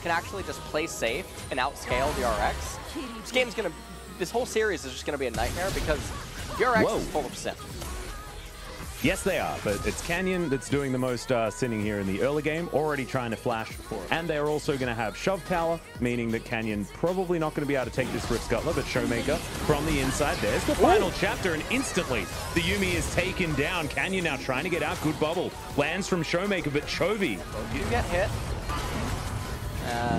Can actually just play safe and outscale DRX. This whole series is just gonna be a nightmare because DRX is full of sin. Yes, they are, but it's Canyon that's doing the most sinning here in the early game, already trying to flash for it. And they're also going to have shove power, meaning that Canyon probably not going to be able to take this Rift Scuttler, but Showmaker from the inside. There's the final chapter, and instantly the Yuumi is taken down. Canyon now trying to get out. Good bubble. Lands from Showmaker, but Chovy. You get hit.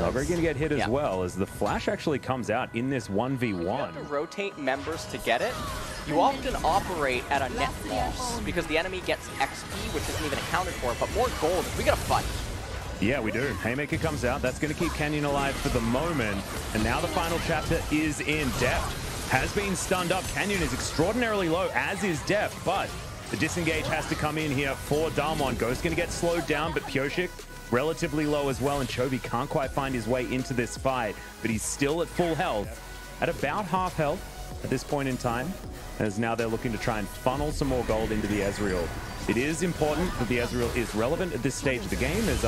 Nuguri going to get hit as well, as the flash actually comes out in this 1v1. You have to rotate members to get it. You often operate at a net loss because the enemy gets XP, which isn't even accounted for, but more gold. We got to fight. Yeah, we do. Haymaker comes out. That's going to keep Canyon alive for the moment. And now the final chapter is in. Deft has been stunned up. Canyon is extraordinarily low, as is Deft, but the disengage has to come in here for Damwon. Ghost going to get slowed down, but Pyoshik relatively low as well, and Chovy can't quite find his way into this fight, but he's still at full health, at about half health at this point in time, as now they're looking to try and funnel some more gold into the Ezreal. It is important that the Ezreal is relevant at this stage of the game, as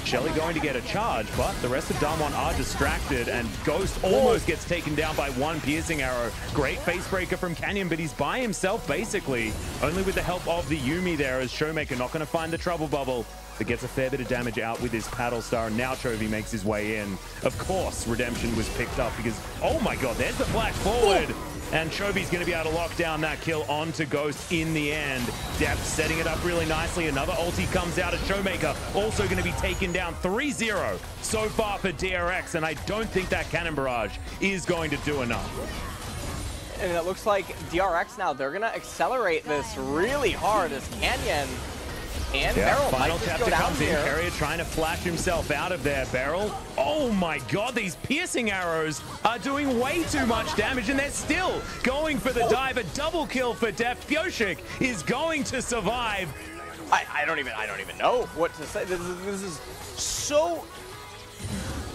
Shelly going to get a charge, but the rest of Damwon are distracted, and Ghost almost gets taken down by one piercing arrow. Great face breaker from Canyon, but he's by himself basically, only with the help of the Yuumi there, as Showmaker not going to find the trouble bubble, but gets a fair bit of damage out with his paddle star, and now Chovy makes his way in. Of course, Redemption was picked up because, oh my god, there's the flash forward! And Chovy's going to be able to lock down that kill onto Ghost in the end. Deft setting it up really nicely. Another ulti comes out at Showmaker, also going to be taken down 3-0 so far for DRX, and I don't think that Cannon Barrage is going to do enough. And it looks like DRX now, they're going to accelerate this really hard as Canyon and Beryl final might chapter go down comes in. here. Carrier trying to flash himself out of there. Beryl, oh my god, these piercing arrows are doing way too much damage, and they're still going for the dive. A double kill for Deft. Pyoshik is going to survive. I don't even know what to say. This is so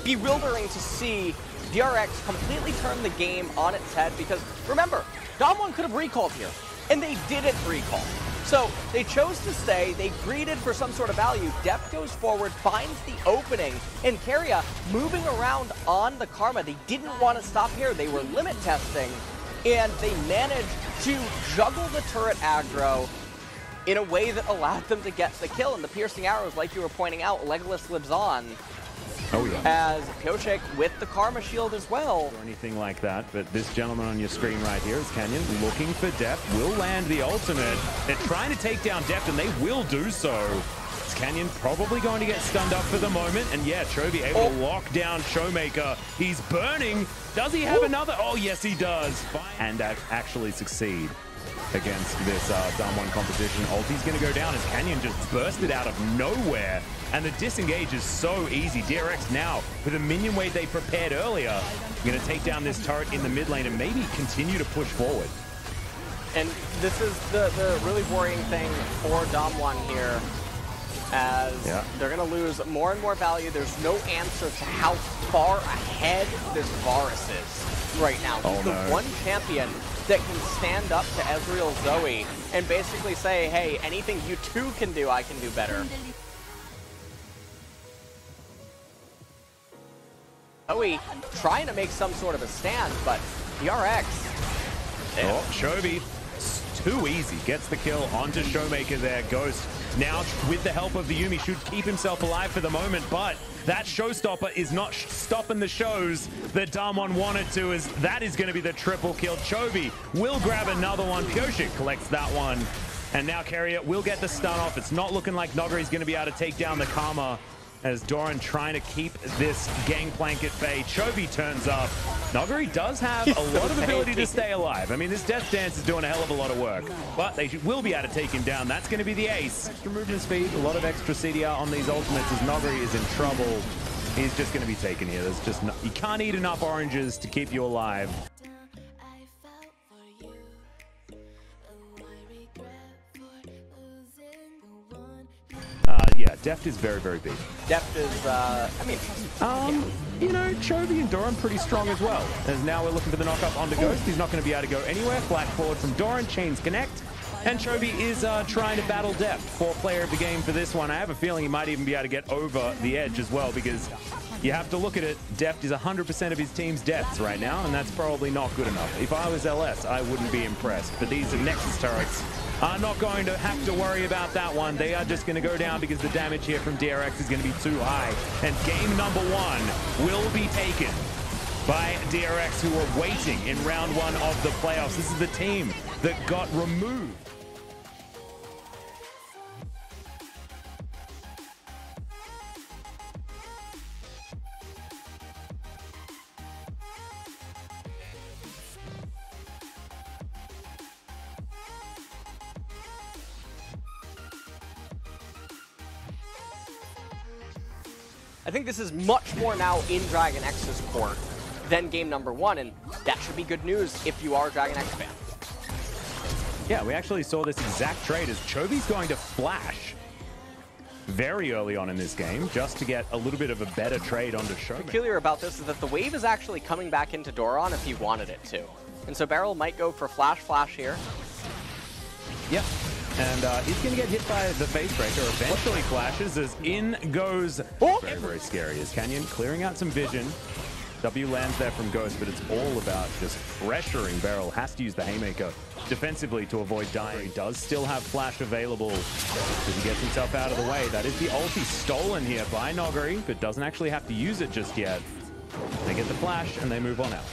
bewildering to see DRX completely turn the game on its head, because remember, Damwon could have recalled here, and they didn't recall. So they chose to stay, they greeted for some sort of value. Deft goes forward, finds the opening, and Carrier moving around on the Karma. They didn't want to stop here, they were limit testing, and they managed to juggle the turret aggro in a way that allowed them to get the kill. And the piercing arrows, like you were pointing out, Legolas lives on. Oh yeah. As Pyoshik with the Karma Shield as well. Or anything like that, but this gentleman on your screen right here is Canyon looking for Deft, will land the ultimate. They're trying to take down Deft, and they will do so. It's Canyon probably going to get stunned up for the moment, and yeah, Chovy able to lock down Showmaker. He's burning. Does he have another? Oh yes, he does. And actually succeed against this Damwon composition. Ulti's going to go down as Canyon just bursted out of nowhere. And the disengage is so easy. DRX now, with a minion wave they prepared earlier, going to take down this turret in the mid lane and maybe continue to push forward. And this is the really worrying thing for Damwon here, as they're going to lose more and more value. There's no answer to how far ahead this Varus is right now. He's the one champion that can stand up to Ezreal Zoe and basically say, hey, anything you two can do, I can do better. Zoe trying to make some sort of a stand, but DRX. Oh, Chovy, too easy. Gets the kill onto Showmaker there. Ghost now, with the help of the Yuumi, should keep himself alive for the moment, but that showstopper is not stopping the shows that Damwon wanted to, as that is going to be the triple kill. Chovy will grab another one. Pyoshik collects that one, and now Carrier will get the stun off. It's not looking like Nuguri is going to be able to take down the Karma, as Doran trying to keep this gangplank at bay. Chovy turns up. Nuguri does have a lot of ability to stay alive. I mean, this Death Dance is doing a hell of a lot of work, but they will be able to take him down. That's going to be the ace. Extra movement speed, a lot of extra CDR on these ultimates, as Nuguri is in trouble. He's just going to be taken here. There's just no, you can't eat enough oranges to keep you alive. Yeah, Deft is very, very big. Deft is, I mean... you know, Chovy and Doran pretty strong as well. As now we're looking for the knock-up onto Ghost. He's not going to be able to go anywhere. Flat forward from Doran. Chains connect. And Chovy is trying to battle Deft for player of the game for this one. I have a feeling he might even be able to get over the edge as well, because you have to look at it. Deft is 100% of his team's deaths right now, and that's probably not good enough. If I was LS, I wouldn't be impressed. But these Nexus turrets are not going to have to worry about that one. They are just going to go down because the damage here from DRX is going to be too high. And game number 1 will be taken by DRX, who are waiting in round 1 of the playoffs. This is the team that got removed. I think this is much more now in Dragon X's court than game number 1, and that should be good news if you are a Dragon X fan. Yeah, we actually saw this exact trade as Chovy's going to flash very early on in this game just to get a little bit of a better trade onto Showman. What's peculiar about this is that the wave is actually coming back into Doron if he wanted it to. And so Beryl might go for flash here. Yep. And he's going to get hit by the face breaker. Eventually flashes as in goes. Very, very scary as Canyon clearing out some vision. W lands there from Ghost, but it's all about just pressuring Beryl. Has to use the Haymaker defensively to avoid dying. He does still have flash available as he gets himself out of the way. That is the ulti stolen here by Nuguri, but doesn't actually have to use it just yet. They get the flash and they move on out.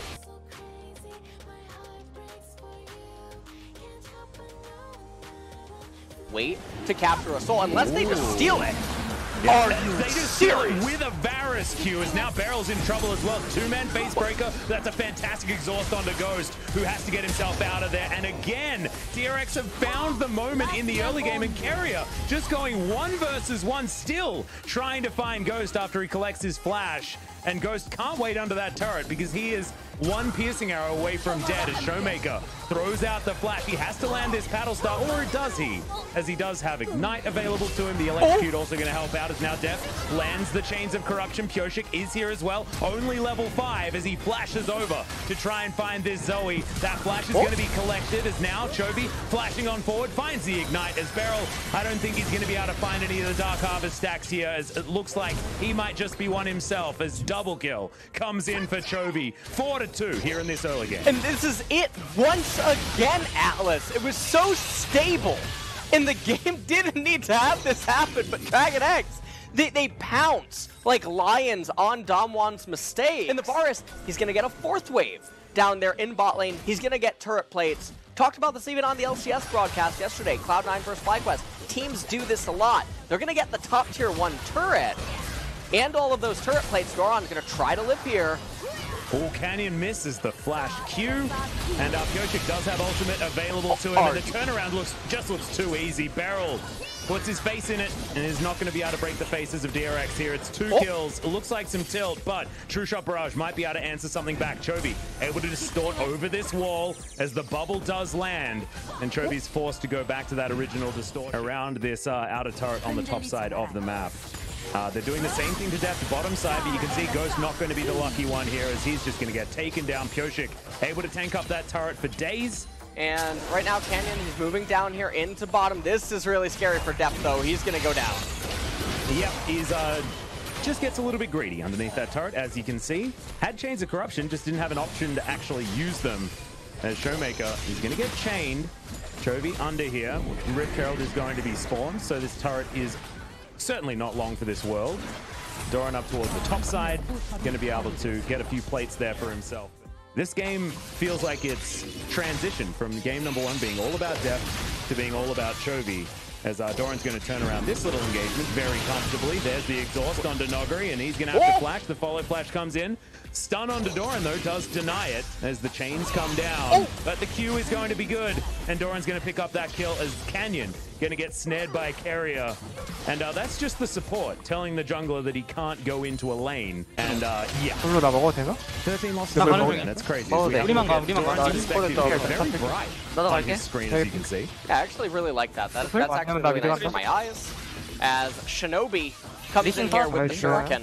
Wait to capture a soul unless they just steal it. Yeah, they just steal it with a Varus Q, as now Beryl's in trouble as well. 2-man face breaker. That's a fantastic exhaust onto Ghost, who has to get himself out of there. And again, DRX have found the moment in the early game, and Carrier just going 1 versus 1, still trying to find Ghost after he collects his flash. And Ghost can't wait under that turret because he is 1 piercing arrow away from dead as Showmaker throws out the flash. He has to land this paddle star, or does he? As he does have Ignite available to him. The Electrocute also going to help out as now Deft lands the Chains of Corruption. Pyoshik is here as well. Only level 5 as he flashes over to try and find this Zoe. That flash is going to be collected as now Chovy flashing on forward finds the Ignite as Beryl. I don't think he's going to be able to find any of the Dark Harvest stacks here, as it looks like he might just be one himself as double kill comes in for Chovy. 4-2 here in this early game. And this is it once again, Atlas. It was so stable. And the game didn't need to have this happen, but Dragon X, they pounce like lions on Damwon's mistake. In the forest, he's going to get a 4th wave down there in bot lane. He's going to get turret plates. Talked about this even on the LCS broadcast yesterday, Cloud9 versus FlyQuest. Teams do this a lot. They're going to get the top tier 1 turret and all of those turret plates. Doran's going to try to live here. Oh, Canyon misses the flash Q, and Pyoshik does have ultimate available to him, and the turnaround just looks too easy. Beryl puts his face in it and is not going to be able to break the faces of DRX here. It's 2 kills. It looks like some tilt, but True Shot Barrage might be able to answer something back. Chovy able to distort over this wall as the bubble does land, and Chovy's forced to go back to that original distort around this outer turret on the top side of the map. They're doing the same thing to Deft bottom side, but you can see Ghost not going to be the lucky one here, as he's just going to get taken down. Pyoshik able to tank up that turret for days. And right now, Canyon, he's moving down here into bottom. This is really scary for Deft, though. He's going to go down. Yep, he's just gets a little bit greedy underneath that turret, as you can see. Had Chains of Corruption, just didn't have an option to actually use them. As Showmaker, he's going to get chained. Chovy under here. Rift Herald is going to be spawned, so this turret is certainly not long for this world. Doran up towards the top side, going to be able to get a few plates there for himself. This game feels like it's transitioned from game number 1 being all about Deft to being all about Chovy, as Doran's going to turn around this little engagement very comfortably. There's the exhaust onto Nuguri, and he's going to have to flash. The follow flash comes in. Stun onto Doran, though, does deny it as the chains come down. But the Q is going to be good, and Doran's going to pick up that kill as Canyon going to get snared by a Carrier. And that's just the support telling the jungler that he can't go into a lane. And yeah. 13 losses. That's crazy. 우리만 가. Very bright on his screen, as you can see. Yeah, I actually really like that. That's actually really nice for my eyes. As Shinobi comes in here with the Shuriken.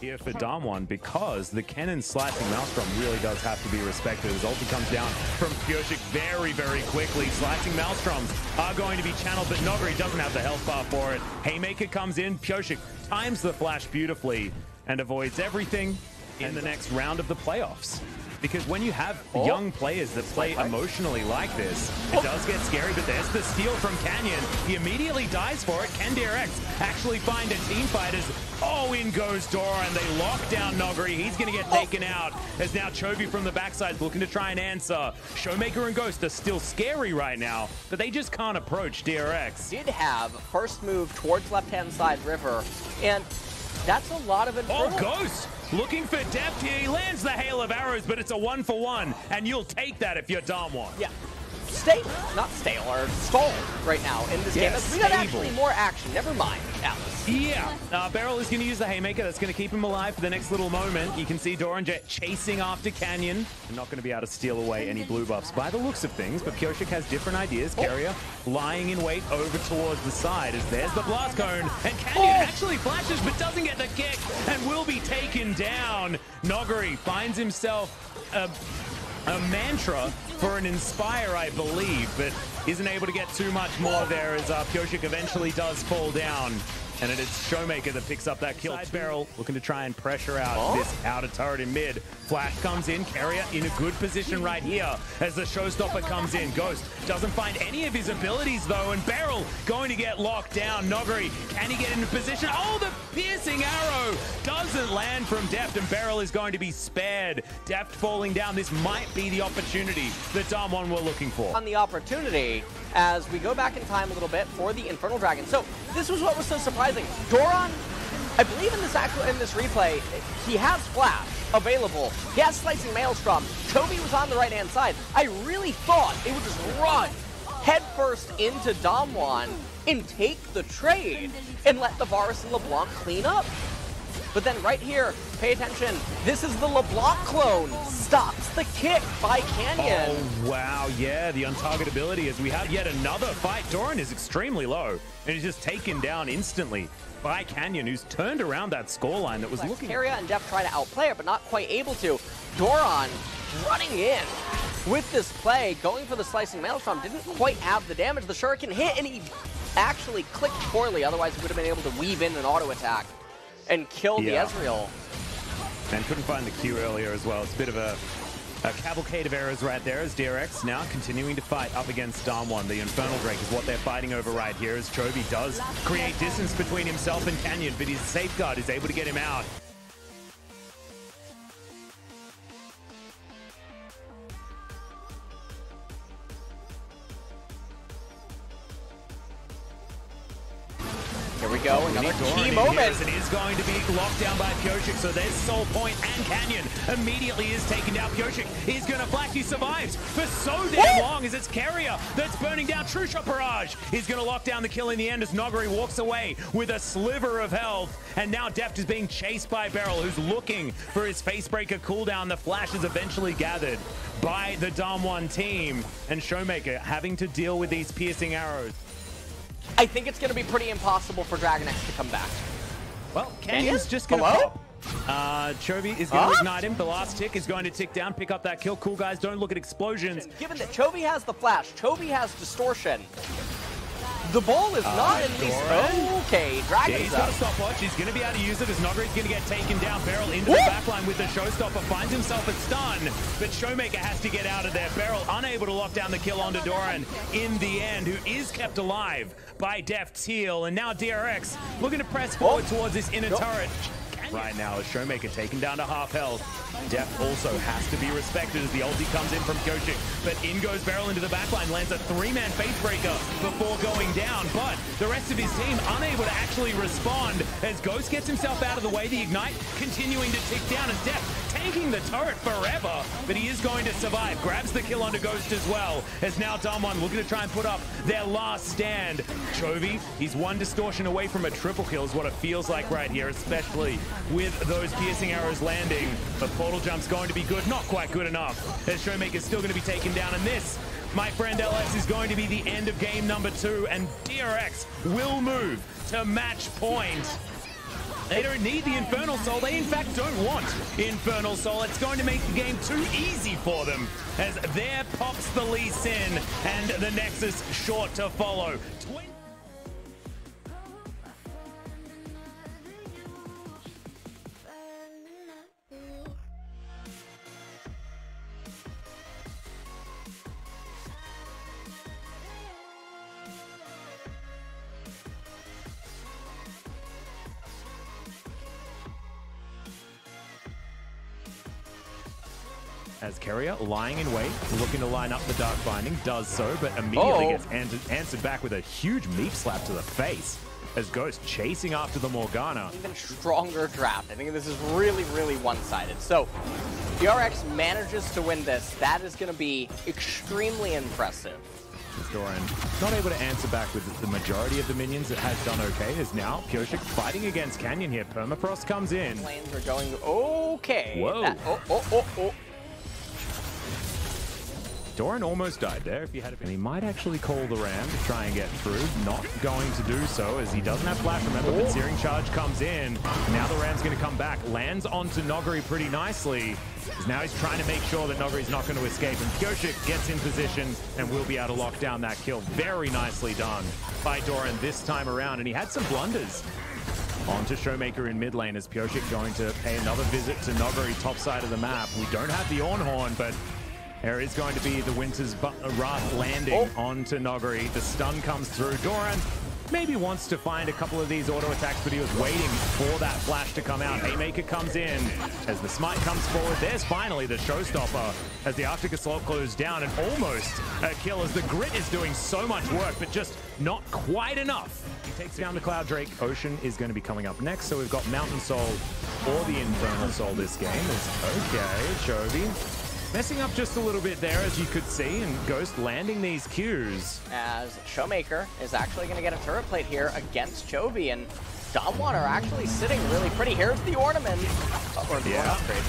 here for Damwon, because the cannon slicing Maelstrom really does have to be respected. His ulti comes down from Pyosik very, very quickly. Slicing Maelstroms are going to be channeled, but Nuguri doesn't have the health bar for it. Haymaker comes in. Pyosik times the flash beautifully and avoids everything in the next round of the playoffs. Because when you have young players that play emotionally like this, it does get scary, but there's the steal from Canyon. He immediately dies for it. Can DRX actually find a team fight as, in goes Dora, and they lock down Nuguri. He's going to get taken out as now Chovy from the backside looking to try and answer. Showmaker and Ghost are still scary right now, but they just can't approach DRX. Did have first move towards left-hand side river, and that's a lot of Inferno. Ghost looking for depth here. He lands the hail of arrows, but it's a 1-for-1, and you'll take that if you're Damwon. Yeah. Stalled right now in this game. We got actually more action. Never mind, Atlas. Yeah, Beryl is going to use the Haymaker. That's going to keep him alive for the next little moment. You can see Doranjet chasing after Canyon. They're not going to be able to steal away any blue buffs by the looks of things, but Pyosik has different ideas. Carrier lying in wait over towards the side as there's the blast cone, and Canyon actually flashes but doesn't get the kick and will be taken down. Nuguri finds himself a mantra for an Inspire, I believe, but isn't able to get too much more there as Pyosik eventually does fall down. And it is Showmaker that picks up that kill. Side Beryl looking to try and pressure out this outer turret in mid. Flash comes in, Carrier in a good position right here as the Showstopper comes in. Ghost doesn't find any of his abilities though, and Beryl going to get locked down. Nuguri, can he get into position? The piercing arrow doesn't land from Deft, and Beryl is going to be spared. Deft falling down. This might be the opportunity that Damwon were looking for. On the opportunity, as we go back in time a little bit for the Infernal Dragon. So this was what was so surprising. Doran, I believe in this replay, he has Flash available. He has Slicing Maelstrom. Chovy was on the right-hand side. I really thought it would just run headfirst into Damwon and take the trade and let the Varus and LeBlanc clean up. But then right here, pay attention. This is the LeBlanc clone. Stops the kick by Canyon. Oh, wow. Yeah, the untargetability as we have yet another fight. Doran is extremely low, and he's just taken down instantly by Canyon, who's turned around that scoreline that was looking... Carrier and Def try to outplay it, but not quite able to. Doran running in with this play, going for the Slicing Maelstrom. Didn't quite have the damage. The Shuriken hit, and he actually clicked poorly. Otherwise, he would have been able to weave in an auto attack and kill the Ezreal. And couldn't find the Q earlier as well. It's a bit of a cavalcade of errors right there as DRX now continuing to fight up against Damwon. The Infernal Drake is what they're fighting over right here as Chovy does create distance between himself and Canyon, but his safeguard is able to get him out. Here we go, another key moment. It is going to be locked down by Pyosik, so there's Soul Point, and Canyon immediately is taken down. Pyosik is going to flash, he survives for so damn long as it's Carrier that's burning down. True Shot Barrage is going to lock down the kill in the end as Nuguri walks away with a sliver of health, and now Deft is being chased by Beryl, who's looking for his Facebreaker cooldown. The flash is eventually gathered by the Damwon team, and Showmaker having to deal with these piercing arrows. I think it's going to be pretty impossible for Dragon X to come back. Well, Canyon's just going to pop. Chovy is going to ignite him. The last tick is going to tick down, pick up that kill. Cool guys, don't look at explosions. Given that Chovy has the flash, Chovy has distortion. The ball is not in least. Okay, Dragon's he's got a stopwatch. He's going to be able to use it as Nuguri's going to get taken down. Beryl into the backline with the Showstopper, finds himself a stun, but Showmaker has to get out of there. Beryl unable to lock down the kill onto Doran in the end, who is kept alive by Deft's heal. And now DRX looking to press forward towards this inner turret. Right now, as Showmaker taken down to half health. Deft also has to be respected as the ulti comes in from Pyosik. But in goes Beryl into the backline, lands a 3-man Facebreaker before going down. But the rest of his team unable to actually respond as Ghost gets himself out of the way. The Ignite continuing to tick down as Deft tanking the turret forever. But he is going to survive. Grabs the kill onto Ghost as well. As now Damwon looking to try and put up their last stand. Chovy, he's one distortion away from a triple kill is what it feels like right here, especially with those piercing arrows landing. But portal jump's going to be good, not quite good enough, as Showmaker's still going to be taken down. And this, my friend LX, is going to be the end of game number 2, and DRX will move to match point. They don't need the Infernal Soul. They, in fact, don't want Infernal Soul. It's going to make the game too easy for them as there pops the Lee Sin and the Nexus short to follow. As Keria, lying in wait, looking to line up the Dark Binding, does so, but immediately gets answered back with a huge meep slap to the face as Ghost chasing after the Morgana. Even stronger draft. I think this is really, really one-sided. So, DRX manages to win this. That is going to be extremely impressive. Doran not able to answer back with the majority of the minions. It has done okay, as now Pyosik fighting against Canyon here. Permafrost comes in. Lanes are going okay. Whoa. Doran almost died there if he had. And he might actually call the Ram to try and get through. Not going to do so as he doesn't have flash. Remember, but Searing Charge comes in. Now the Ram's going to come back. Lands onto Nuguri pretty nicely. Now he's trying to make sure that Nuguri's not going to escape. And Pyosik gets in position and will be able to lock down that kill. Very nicely done by Doran this time around. And he had some blunders. On to Showmaker in mid lane as Pyosik going to pay another visit to Nuguri top side of the map. We don't have the Ornhorn, but there is going to be the Winter's Wrath landing onto Nuguri. The stun comes through. Doran maybe wants to find a couple of these auto attacks, but he was waiting for that flash to come out. Haymaker comes in as the smite comes forward. There's finally the showstopper as the Arctic Assault closed down, and almost a kill as the Grit is doing so much work, but just not quite enough. He takes down the Cloud Drake. Ocean is going to be coming up next, so we've got Mountain Soul or the Infernal Soul this game. Okay, Chovy messing up just a little bit there, as you could see, and Ghost landing these Qs. As Showmaker is actually going to get a turret plate here against Chovy, and Damwon are actually sitting really pretty. Here's the Ornament. Or the upgrade.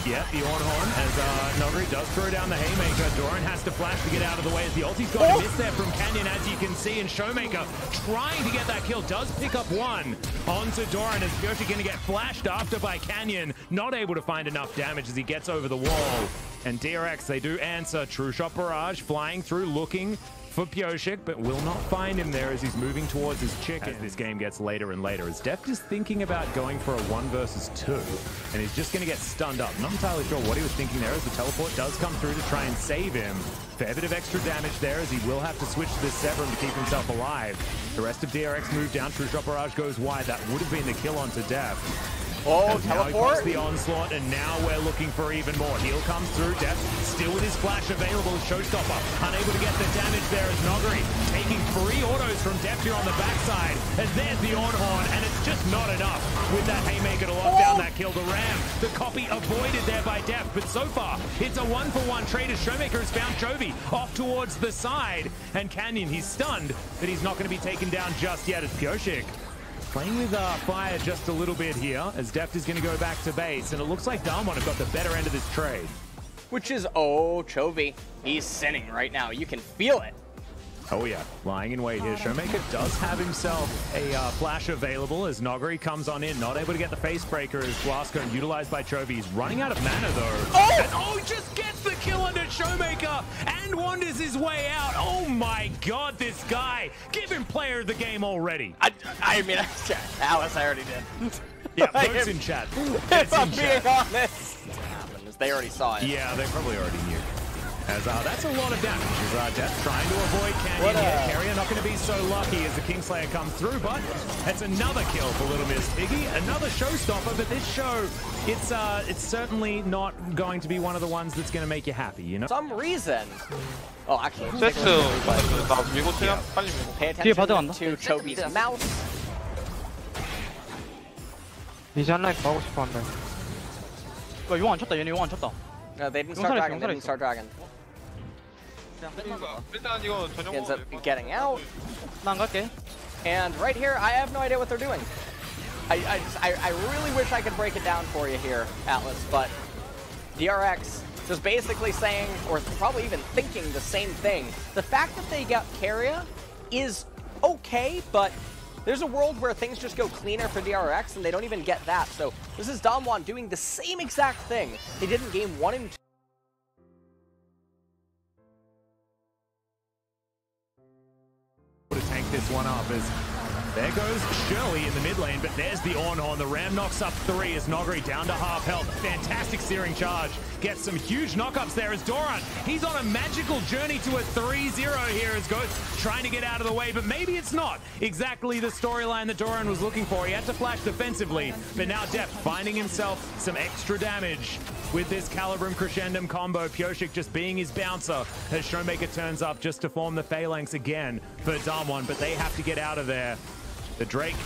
Yeah, the Ornhorn as Nuguri does throw down the Haymaker. Doran has to flash to get out of the way as the ulti's going to miss there from Canyon, as you can see, and Showmaker trying to get that kill, does pick up one onto Doran as Pyosik going to get flashed after by Canyon, not able to find enough damage as he gets over the wall. And DRX, they do answer. True Shot Barrage flying through, looking for Pyosik, but will not find him there as he's moving towards his chicken. As this game gets later and later, as Deft is thinking about going for a 1 versus 2, and he's just going to get stunned up. Not entirely sure what he was thinking there, as the teleport does come through to try and save him. Fair bit of extra damage there, as he will have to switch to this Severum to keep himself alive. The rest of DRX move down. True Shot Barrage goes wide. That would have been the kill onto Deft. Oh, teleport! The onslaught, and now we're looking for even more. Heal comes through. Deft still with his flash available. Showstopper unable to get the damage there as Nuguri taking 3 autos from Deft here on the backside. And there's the Ornhorn, and it's just not enough with that Haymaker to lock down that kill. The Ram, the copy avoided there by Deft, but so far it's a 1-for-1 trade as Showmaker has found Chovy off towards the side. And Canyon, he's stunned, but he's not going to be taken down just yet as Pyosik playing with fire just a little bit here, as Deft is going to go back to base, and it looks like Damwon have got the better end of this trade. Which is, Chovy, he's sinning right now. You can feel it. Oh yeah, lying in wait here. Showmaker does have himself a flash available as Nuguri comes on in, not able to get the face breaker as Blasco utilized by Chovy. He's running out of mana though. And just gets the kill under Showmaker and wanders his way out. Oh my god, this guy. Give him player of the game already. I mean, Alice, I already did. Yeah, votes in chat. If I'm being honest. They already saw it. Yeah, they probably already knew. As that's a lot of damage. As Deft trying to avoid Canyon here. Keria not going to be so lucky as the Kingslayer comes through, but it's another kill for Little Miss Piggy. Another showstopper, but this show, it's certainly not going to be one of the ones that's going to make you happy, you know? Some reason. Oh, actually, pay attention to Chovy's mouse. 리잔라인 가고 싶어 한다. 용 안 쳤다. 얘네 용 안 쳤다. No, they didn't start dragon. They didn't start dragon. He ends up getting out. 나 안 갈게. And right here, I have no idea what they're doing. I really wish I could break it down for you here, Atlas, but DRX is basically saying, or probably even thinking the same thing. The fact that they got Keria is okay, but there's a world where things just go cleaner for DRX and they don't even get that. So this is Damwon doing the same exact thing they did in game 1 and 2. To tank this one up as there goes Shirley in the mid lane, but there's the on. The Ram knocks up 3 as Nuguri down to half health. Fantastic searing charge. Gets some huge knockups there as Doran. He's on a magical journey to a 3-0 here as Ghost trying to get out of the way, but maybe it's not exactly the storyline that Doran was looking for. He had to flash defensively, but now Deft finding himself some extra damage with this Calibrum Crescendum combo. Pyosik just being his bouncer as Showmaker turns up just to form the Phalanx again for Damwon, but they have to get out of there. The Drake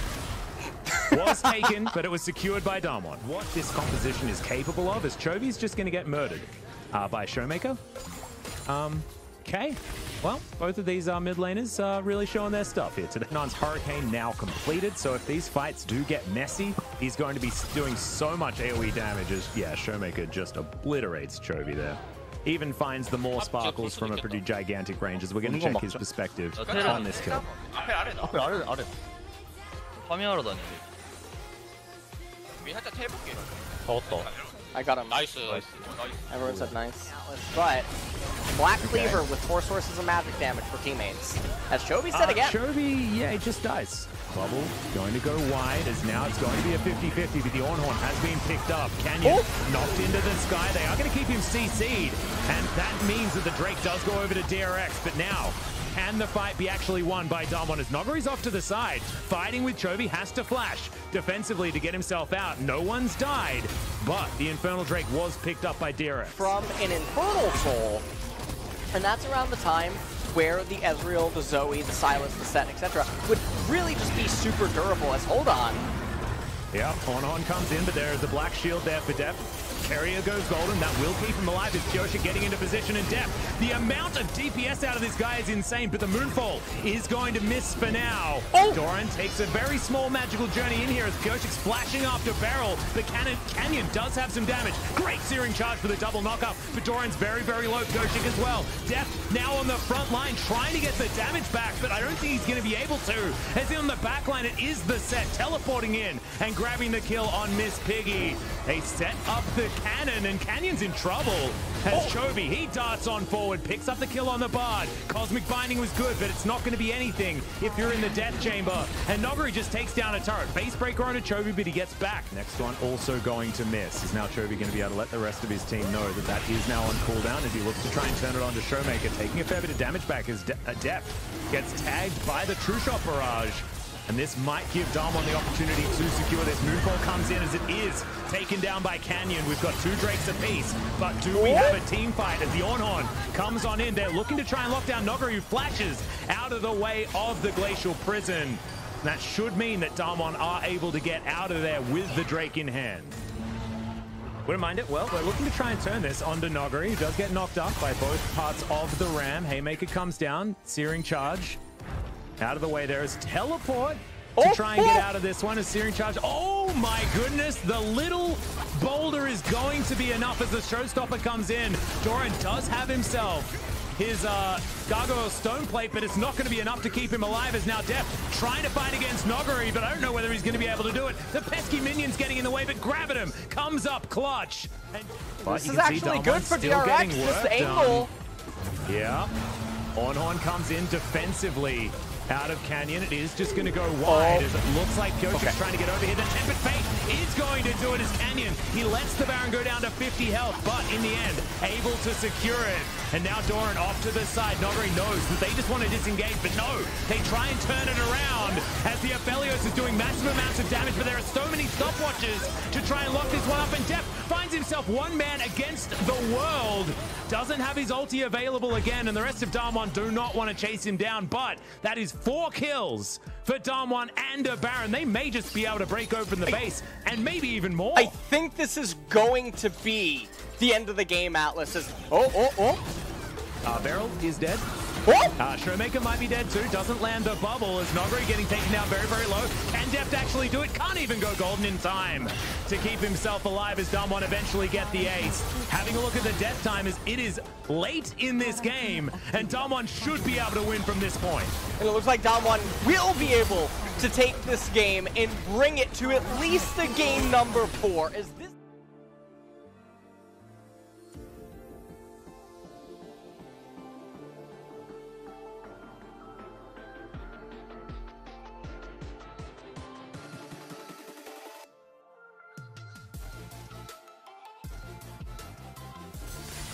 was taken, but it was secured by Damwon. What this composition is capable of is Chovy's just going to get murdered by Showmaker. Okay, well, both of these mid laners really showing their stuff here today. Non's Hurricane now completed, so if these fights do get messy, he's going to be doing so much AoE damage as, yeah, Showmaker just obliterates Chovy there. Even finds the more sparkles from a pretty gigantic range as we're going to check his perspective on this kill. 아래. 파밍하러 다니지. 잡았다. I got him. 나이스. Everyone said nice. But Black Cleaver with 4 sources of magic damage for teammates. As Chovy said again. Chovy, yeah, it just dies. Bubble going to go wide as now it's going to be a 50-50, but the Ornhorn has been picked up. Canyon knocked into the sky. They are going to keep him CC'd, and that means that the Drake does go over to DRX, but now can the fight be actually won by Damwon as Nuguri's off to the side? Fighting with Chovy, has to flash defensively to get himself out. No one's died, but the Infernal Drake was picked up by DRX. From an Infernal Soul, and that's around the time where the Ezreal, the Zoe, the Sylas, the Set, etc. would really just be super durable as hold on. Yep, on comes in, but there is a black shield there for Deft. Carrier goes golden, that will keep him alive as Pyosik getting into position in Deft. The amount of DPS out of this guy is insane, but the Moonfall is going to miss for now. Doran takes a very small magical journey in here as Pyosik's flashing after Barrel, but Canyon does have some damage. Great searing charge for the double knockup, but Doran's very, very low. Pyosik as well. Deft now on the front line trying to get the damage back, but I don't think he's going to be able to. As on the back line, it is the Set teleporting in and grabbing the kill on Miss Piggy. They set up the cannon, and Canyon's in trouble as Chovy, he darts on forward, picks up the kill on the Bard. Cosmic Binding was good, but it's not going to be anything if you're in the Death Chamber. And Nuguri just takes down a turret. Face breaker on a Chovy, but he gets back. Next one also going to miss. Is now Chovy going to be able to let the rest of his team know that that is now on cooldown as he looks to try and turn it on to Showmaker, taking a fair bit of damage back as Deft gets tagged by the True Shot Barrage. And this might give Damwon the opportunity to secure this. Moonfall comes in as it is taken down by Canyon. We've got 2 Drakes apiece, but do we have a team fight as the Ornhorn comes on in? They're looking to try and lock down Nuguri, who flashes out of the way of the Glacial Prison. And that should mean that Damwon are able to get out of there with the Drake in hand. Wouldn't mind it. Well, we're looking to try and turn this onto Nuguri. He does get knocked up by both parts of the Ram. Haymaker comes down, searing charge. Out of the way, there is teleport to try and get out of this one. A searing charge. Oh my goodness, the little boulder is going to be enough as the showstopper comes in. Doran does have himself his Gargoyle Stone Plate, but it's not going to be enough to keep him alive as now Deft trying to fight against Nuguri, but I don't know whether he's going to be able to do it. The pesky minion's getting in the way, but Gravitum comes up clutch. And this is actually good for DRX, this angle. Yeah. Ornhorn comes in defensively. Out of Canyon, it is just going to go wide as it looks like Pyosik's trying to get over here. The Tempered Fate is going to do it as Canyon. He lets the Baron go down to 50 health, but in the end, able to secure it. And now Doran off to the side. Nuguri knows that they just want to disengage, but no, they try and turn it around as the Aphelios is doing massive amounts of damage, but there are so many stopwatches to try and lock this one up, and Deft finds himself one man against the world. Doesn't have his ulti available again, and the rest of Damwon do not want to chase him down, but that is 4 kills for Damwon and a Baron. They may just be able to break open the base, and maybe even more. I think this is going to be the end of the game, Atlas. Beryl is dead. Showmaker might be dead too. Doesn't land the bubble as Nuguri getting taken down very, very low. Can Deft actually do it? Can't even go golden in time to keep himself alive as Damwon eventually get the ace. Having a look at the death time as it is late in this game and Damwon should be able to win from this point. And it looks like Damwon will be able to take this game and bring it to at least the game number 4. Is this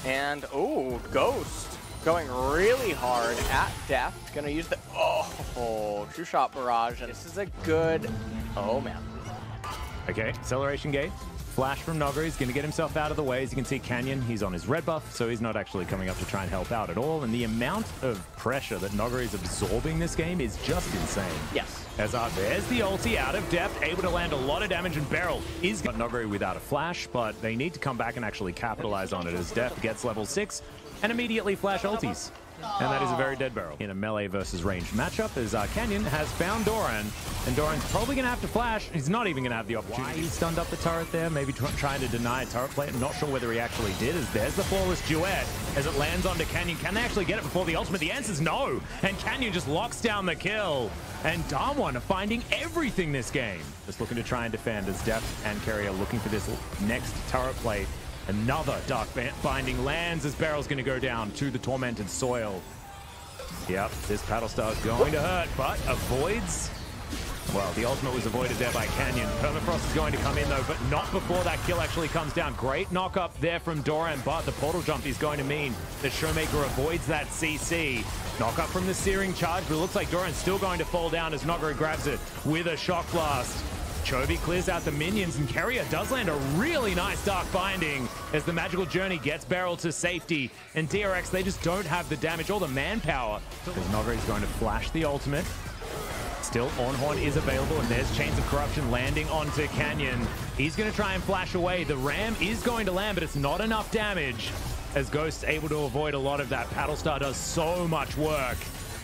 And, ooh, Ghost going really hard at Deft. Gonna use the, two-shot barrage. And this is a good, oh man. Okay, acceleration gate. Flash from Nuguri. He's going to get himself out of the way. As you can see, Canyon, he's on his red buff, so he's not actually coming up to try and help out at all. And the amount of pressure that Nuguri is absorbing this game is just insane. Yes. As there's the ulti out of Deft, able to land a lot of damage, and Beryl is got Nuguri without a flash, but they need to come back and actually capitalize on it as Deft gets level 6 and immediately flash ultis. And that is a very dead Beryl. In a melee versus ranged matchup, as Canyon has found Doran, and Doran's probably going to have to flash. He's not even going to have the opportunity. Why he stunned up the turret there, maybe trying to deny a turret plate. I'm not sure whether he actually did, as there's the flawless duet as it lands onto Canyon. Can they actually get it before the ultimate? The answer's no, and Canyon just locks down the kill. And Damwon are finding everything this game. Just looking to try and defend as Deft and Kerry are looking for this next turret plate. Another Dark Binding lands as Beryl's going to go down to the Tormented Soil. Yep, this Battlestar is going to hurt, but avoids. Well, the ultimate was avoided there by Canyon. Permafrost is going to come in though, but not before that kill actually comes down. Great knock up there from Doran, but the portal jump is going to mean that Showmaker avoids that CC. Knock up from the Searing Charge, but it looks like Doran's still going to fall down as Nuguri grabs it with a Shock Blast. Chovy clears out the minions, and Carrier does land a really nice Dark Binding as the Magical Journey gets Beryl to safety. And DRX, they just don't have the damage or the manpower. Because Nuguri's going to flash the ultimate. Still, Ornhorn is available, and there's Chains of Corruption landing onto Canyon. He's going to try and flash away. The Ram is going to land, but it's not enough damage. As Ghost's able to avoid a lot of that. Battlestar does so much work.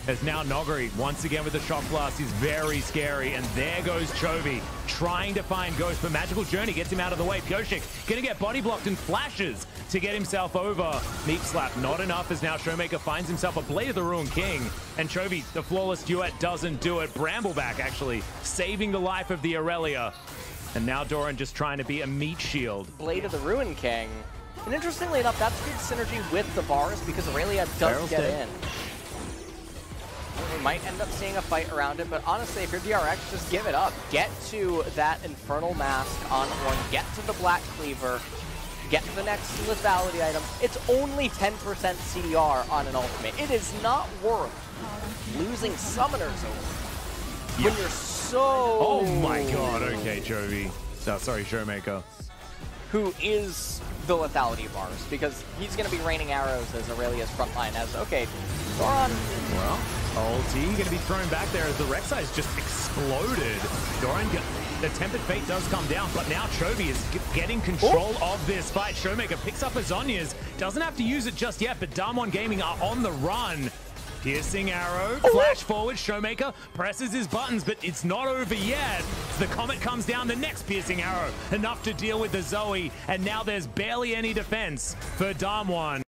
As now Nuguri, once again with the Shock Blast, is very scary. And there goes Chovy, trying to find Ghost, but Magical Journey gets him out of the way. Pioshik gonna get body blocked and flashes to get himself over. Meep Slap, not enough, as now Showmaker finds himself a Blade of the Ruined King. And Chovy, the flawless duet, doesn't do it. Brambleback actually saving the life of the Aurelia. And now Doran just trying to be a meat shield. Blade of the Ruined King. And interestingly enough, that's good synergy with the bars because Aurelia does Barrel's get dead. in. We might end up seeing a fight around it, but honestly, if you're DRX, just give it up. Get to that Infernal Mask on Horn, get to the Black Cleaver, get to the next lethality item. It's only 10% CDR on an ultimate. It is not worth losing summoners over when you're so... Oh my god, okay, Chovy. Oh, sorry, Showmaker. Who is the lethality bars, because he's going to be raining arrows as Aurelia's frontline as, okay, Doran. Well, ulti going to be thrown back there as the Rek'Sai's just exploded. Doran, the Tempered Fate does come down, but now Chovy is getting control of this fight. Showmaker picks up his Zhonya's, doesn't have to use it just yet, but Damwon Gaming are on the run. Piercing arrow, flash forward, Showmaker presses his buttons, but it's not over yet. The Comet comes down, the next piercing arrow, enough to deal with the Zoe, and now there's barely any defense for Damwon.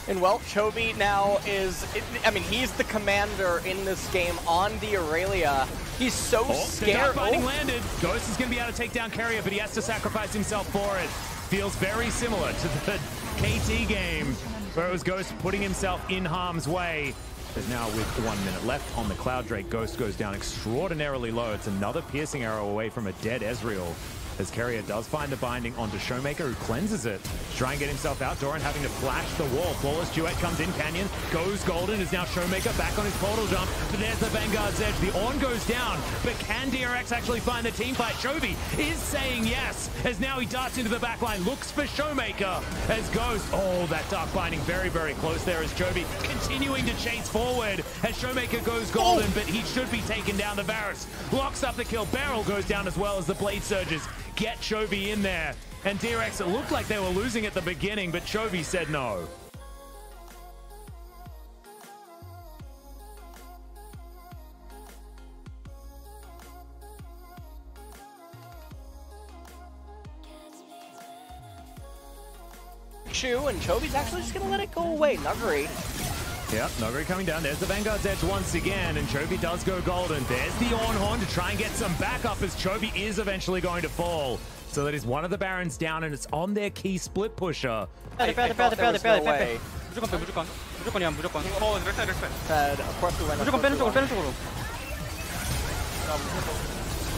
And well, Chovy now is, I mean, he's the commander in this game on the Aurelia. He's so scared. The Dark Binding landed. Ghost is going to be able to take down Carrier, but he has to sacrifice himself for it. Feels very similar to the KT game, where it was Ghost putting himself in harm's way. But now with 1 minute left on the Cloud Drake, Ghost goes down extraordinarily low. It's another piercing arrow away from a dead Ezreal. As Carrier does find the binding onto Showmaker, who cleanses it to try and get himself out. Doran having to flash the wall. Flawless duet comes in. Canyon goes golden. Is now Showmaker back on his portal jump. But there's the Vanguard's Edge. The Ornn goes down. But can DRX actually find the team fight? Chovy is saying yes. As now he darts into the backline. Looks for Showmaker. As Ghost. Oh, that Dark Binding very, very close there as Chovy continuing to chase forward. As Showmaker goes golden, but he should be taken down. The Varus locks up the kill. Beryl goes down as well as the Blade Surges get Chovy in there. And DRX, it looked like they were losing at the beginning, but Chovy said no. Chu, and Chobi's actually just gonna let it go away. Nuguri. Yep, Nuguri coming down. There's the Vanguard's Edge once again, and Chobi does go golden. There's the on-horn to try and get some backup as Chobi is eventually going to fall. So that is one of the Barons down, and it's on their key split pusher. 빼야 돼. 무조건 빼, 무조건이야, 무조건. Said, of course we went up 무조건 빼는 쪽으로.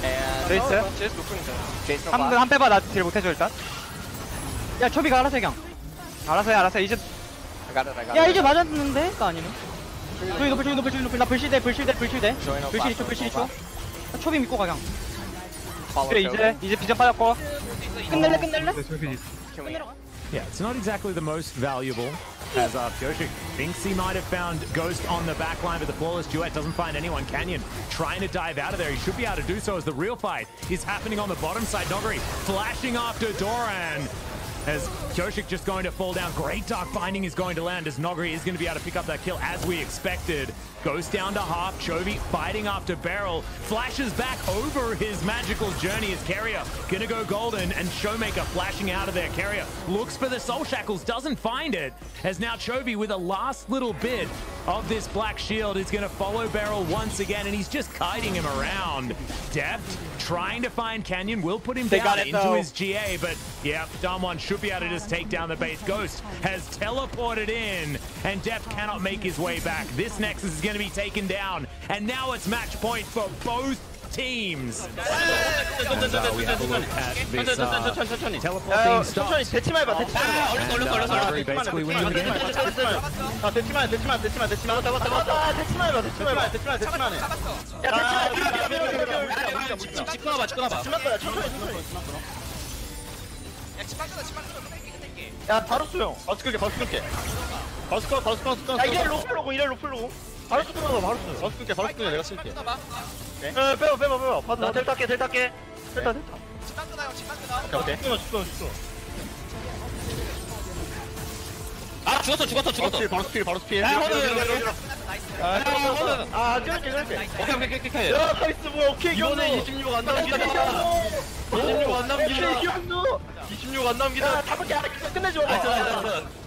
And 레이스. Jason 한 빼봐, 나 딜 못해줘 일단. 야, 초비가 알아서 해 그냥. 알아서 해. 이제. I got it. 야, 이제 맞았는데? 나 아니네. 저기 나 불시대. 불시대 초. 초비 믿고 가 그냥. 그래 이제 비전 빠졌고. 끝낼래? Yeah, it's not exactly the most valuable, as Pyoshik thinks he might have found Ghost on the back line, but the flawless duet doesn't find anyone. Canyon trying to dive out of there. He should be able to do so as the real fight is happening on the bottom side. Nuguri flashing after Doran. As Pyoshik just going to fall down. Great Dark Binding is going to land as Nuguri is going to be able to pick up that kill as we expected. Goes down to half. Chovy fighting after Beryl. Flashes back over his magical journey as Carrier gonna go golden, and Showmaker flashing out of there. Carrier looks for the Soul Shackles, doesn't find it. As now Chovy with a last little bit of this black shield is gonna follow Beryl once again, and he's just kiting him around. Deft trying to find Canyon, will put him down into his GA, but yeah, Damwon should be able to just take down the base. Ghost has teleported in, and Deft cannot make his way back. This Nexus is going to be taken down, and now it's match point for both teams. And, we have a look at this teleporting stop. And basically winning the game. 야 바로 수용. 바로 끌게. 바로 이래 로플로고. 바로 끌게. 내가 쓸게. 빼봐. 나 델 탈게. 오케이. 아 죽었어. 바로 스킬. 오케이. 야 카리스 뭐야? 오케이 이번에 26 안 남기다. 26 안 남기다. 다섯 개 안에 끝내줘. 나이스.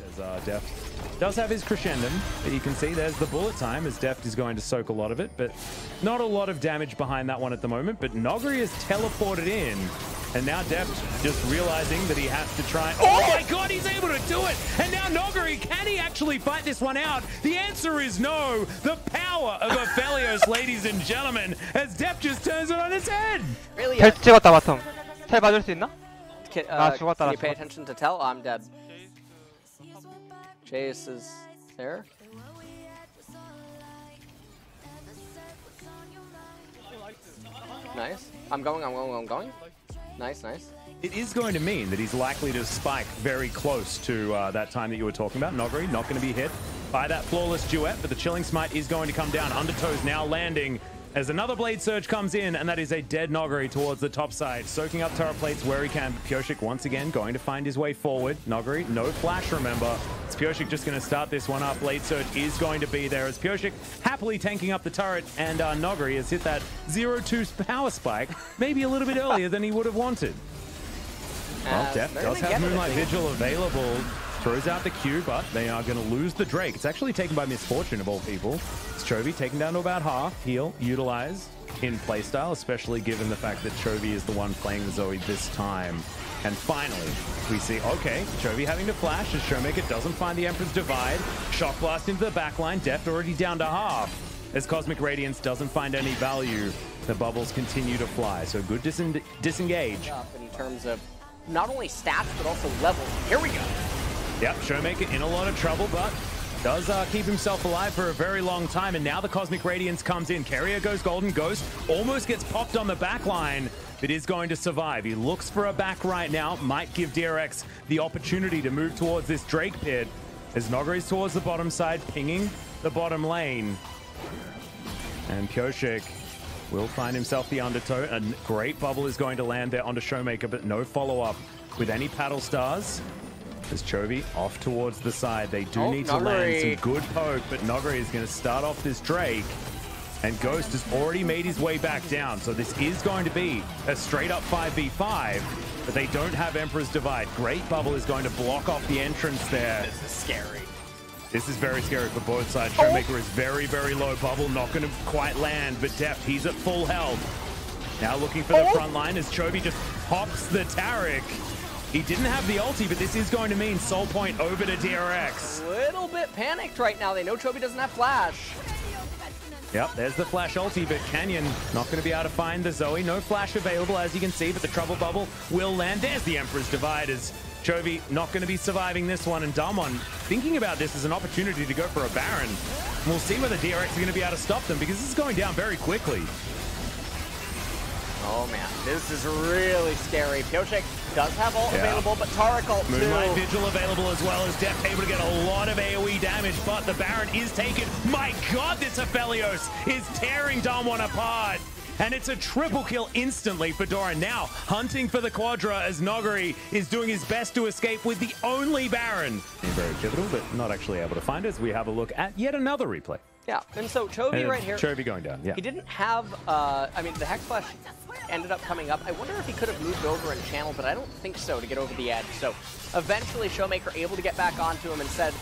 As Deft does have his crescendum, but you can see there's the bullet time as Deft is going to soak a lot of it, but not a lot of damage behind that one at the moment. But Nuguri is teleported in, and now Deft just realizing that he has to try. Oh my god, he's able to do it! And now Nuguri, can he actually fight this one out? The answer is no. The power of Aphelios, ladies and gentlemen, as Deft just turns it on its head. Really? 텔 찍었다 바텀. 텔 봐줄 수 있나? Can you pay attention to Tell? I'm dead. Jace is there. Nice. I'm going. Nice. It is going to mean that he's likely to spike very close to that time that you were talking about. Nuguri not going to be hit by that flawless duet, but the Chilling Smite is going to come down. Undertow's now landing as another Blade Surge comes in, and that is a dead Nuguri towards the top side. Soaking up turret plates where he can. Pyoshik once again going to find his way forward. Nuguri, no flash, remember. It's Pyoshik just going to start this one up. Blade Surge is going to be there as Pyoshik happily tanking up the turret, and Nuguri has hit that 0-2 power spike maybe a little bit earlier than he would have wanted. Well, Deft does have Moonlight Vigil available. Throws out the Q, but they are going to lose the Drake. It's actually taken by Misfortune of all people. It's Chovy taken down to about half. Heal utilized in playstyle, especially given the fact that Chovy is the one playing the Zoe this time. And finally, we see, okay, Chovy having to flash as Showmaker doesn't find the Emperor's Divide. Shock Blast into the backline. Deft already down to half. As Cosmic Radiance doesn't find any value, the bubbles continue to fly. So good disengage. In terms of not only stats, but also levels. Here we go. Yep, Showmaker in a lot of trouble, but does keep himself alive for a very long time. And now the Cosmic Radiance comes in. Carrier goes golden. Ghost almost gets popped on the back line, but is going to survive. He looks for a back right now. Might give DRX the opportunity to move towards this Drake pit. As Nuguri's towards the bottom side, pinging the bottom lane. And Pyoshik will find himself the undertow. A great bubble is going to land there onto Showmaker, but no follow-up with any paddle stars. As Chovy off towards the side. They do need to land some good poke, but Nuguri is going to start off this Drake. And Ghost has already made his way back down, so this is going to be a straight-up 5v5, but they don't have Emperor's Divide. Great bubble is going to block off the entrance there. This is scary. This is very scary for both sides. Showmaker is very, very low. Bubble not going to quite land, but Deft, he's at full health. Now looking for the front line as Chovy just pops the Taric. He didn't have the ulti, but this is going to mean Soul Point over to DRX. A little bit panicked right now. They know Chovy doesn't have flash. Yep, there's the flash ulti, but Canyon not going to be able to find the Zoe. No flash available, as you can see, but the trouble bubble will land. There's the Emperor's Divide as Chovy not going to be surviving this one, and Damwon thinking about this as an opportunity to go for a Baron. And we'll see whether DRX are going to be able to stop them, because this is going down very quickly. Oh man, this is really scary. Pioshek does have ult available, but Taric ult too. Moonlight Vigil available as well as Deft able to get a lot of AoE damage, but the Baron is taken. My god, this Aphelios is tearing Damwon apart. And it's a triple kill instantly for Doran. Now hunting for the Quadra as Nuguri is doing his best to escape with the only Baron. Very pivotal, but not actually able to find us. We have a look at yet another replay. Yeah, and so Chovy right here. Chovy going down, yeah. He didn't have, I mean, the Hex Flash ended up coming up. I wonder if he could have moved over and channeled, but I don't think so to get over the edge. So eventually Showmaker able to get back onto him and said,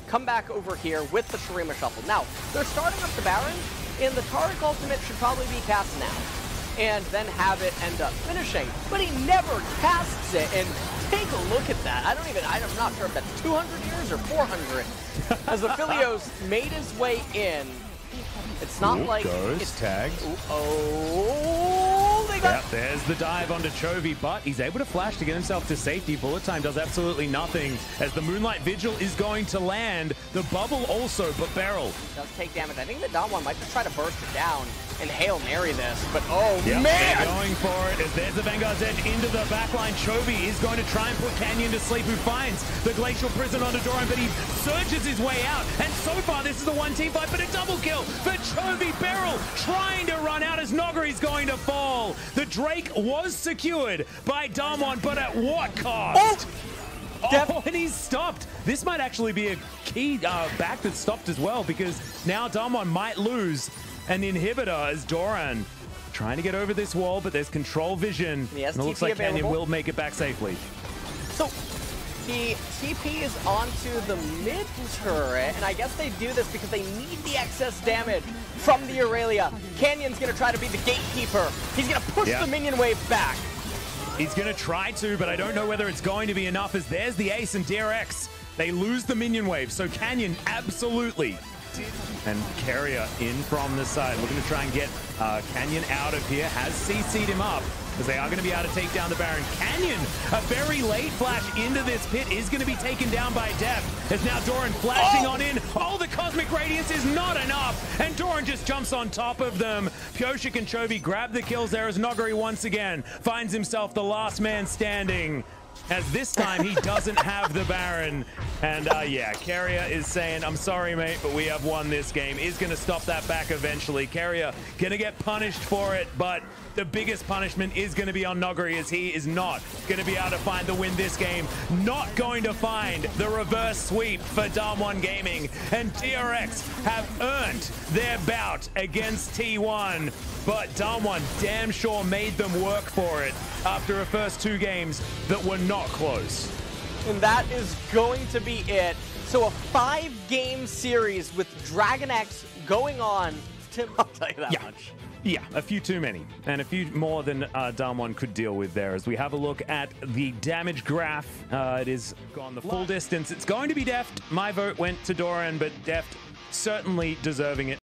come back over here with the Shurima Shuffle. Now, they're starting up the Baron, and the Taric ultimate should probably be cast now, and then have it end up finishing. But he never casts it, and take a look at that. I'm not sure if that's 200 years or 400. As Aphelios made his way in, it's not like it's tagged. They got. Yep, there's the dive onto Chovy, but he's able to flash to get himself to safety. Bullet time does absolutely nothing as the Moonlight Vigil is going to land. The bubble also, but Beryl does take damage. I think the Damwon might just try to burst it down and Hail Mary this, but man! They're going for it as there's the Vanguard's Edge into the backline. Chovy is going to try and put Canyon to sleep, who finds the Glacial Prison onto Doran, but he surges his way out. And so far, this is a one team fight, but a double kill for Chovy. Beryl trying to run out as Nuguri's going to fall. The Drake was secured by Damwon, but at what cost? Oh, and he's stopped. This might actually be a key back that's stopped as well, because now Damwon might lose an inhibitor as Doran trying to get over this wall, but there's control vision. Yes, and it looks like Canyon will make it back safely. So the TP is onto the mid turret, and I guess they do this because they need the excess damage from the Aurelia. Canyon's gonna try to be the gatekeeper. He's gonna push the minion wave back. He's gonna try to, but I don't know whether it's going to be enough, as there's the ace and DRX. They lose the minion wave, so Canyon absolutely. And Carrier in from the side, looking to try and get Canyon out of here. Has CC'd him up, because they are going to be able to take down the Baron. Canyon, a very late flash into this pit, is going to be taken down by Deft. As now Doran flashing on in. Oh, the Cosmic Radiance is not enough, and Doran just jumps on top of them. Pioshek and Chovy grab the kills there as Nuguri once again finds himself the last man standing, as this time he doesn't have the Baron. And yeah, Carrier is saying, I'm sorry, mate, but we have won this game. Is going to stop that back eventually. Carrier going to get punished for it, but the biggest punishment is going to be on Nuguri, as he is not going to be able to find the win this game. Not going to find the reverse sweep for Damwon Gaming. And DRX have earned their bout against T1. But Damwon damn sure made them work for it after a first two games that were not close. And that is going to be it. So a 5-game series with Dragon X going on. Tim, I'll tell you that much. Yeah, a few too many, and a few more than Damwon could deal with there. As we have a look at the damage graph, it is gone the full distance. It's going to be Deft. My vote went to Doran, but Deft certainly deserving it.